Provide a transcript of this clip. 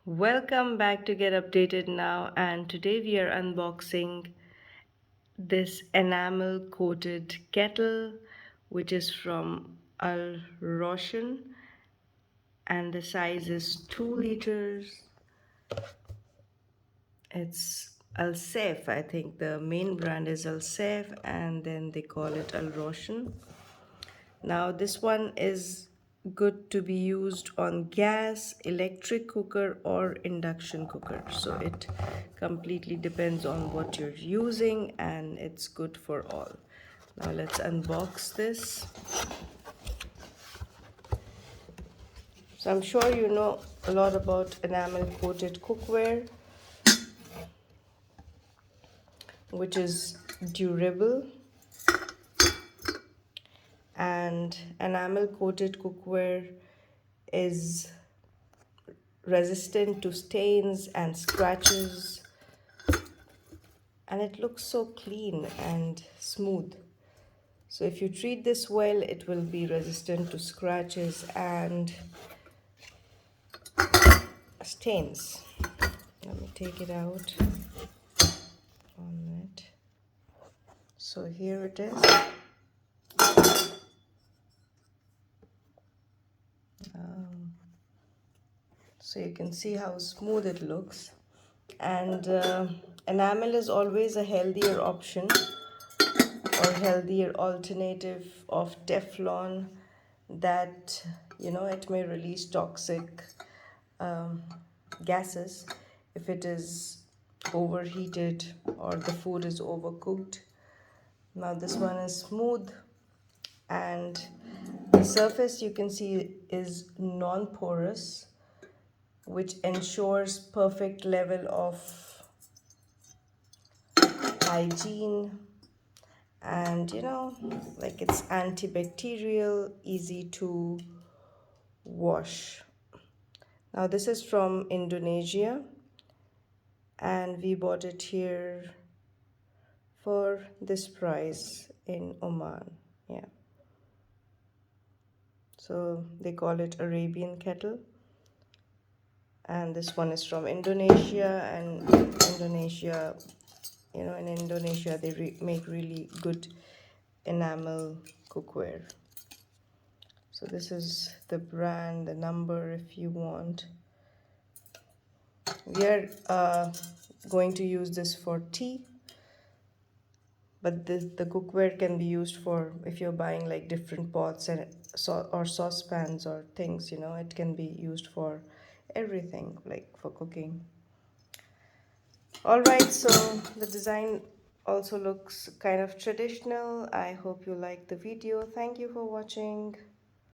Welcome back to Get Updated Now, and today we are unboxing this enamel coated kettle which is from Al Roshan, and the size is 2 liters. It's Al Saif, I think the main brand is Al Saif, and then they call it Al Roshan. Now this one is good to be used on gas, electric cooker or induction cooker. So it completely depends on what you're using, and it's good for all. Now let's unbox this. So I'm sure you know a lot about enamel coated cookware, which is durable, and enamel coated cookware is resistant to stains and scratches, and it looks so clean and smooth. So if you treat this well, it will be resistant to scratches and stains. Let me take it out on it. So here it is. So you can see how smooth it looks, and enamel is always a healthier option or healthier alternative of Teflon, that it may release toxic gases if it is overheated or the food is overcooked. Now this one is smooth, and the surface you can see is non-porous, which ensures perfect level of hygiene, and like it's antibacterial, easy to wash. Now this is from Indonesia, and we bought it here for this price in Oman. Yeah, so they call it Arabian kettle, and this one is from Indonesia. And Indonesia, in Indonesia they make really good enamel cookware. So this is the brand, the number if you want. We are going to use this for tea, but the cookware can be used for if you're buying like different pots and or saucepans or things. It can be used for everything, like for cooking. All right, so the design also looks kind of traditional. I hope you like the video. Thank you for watching.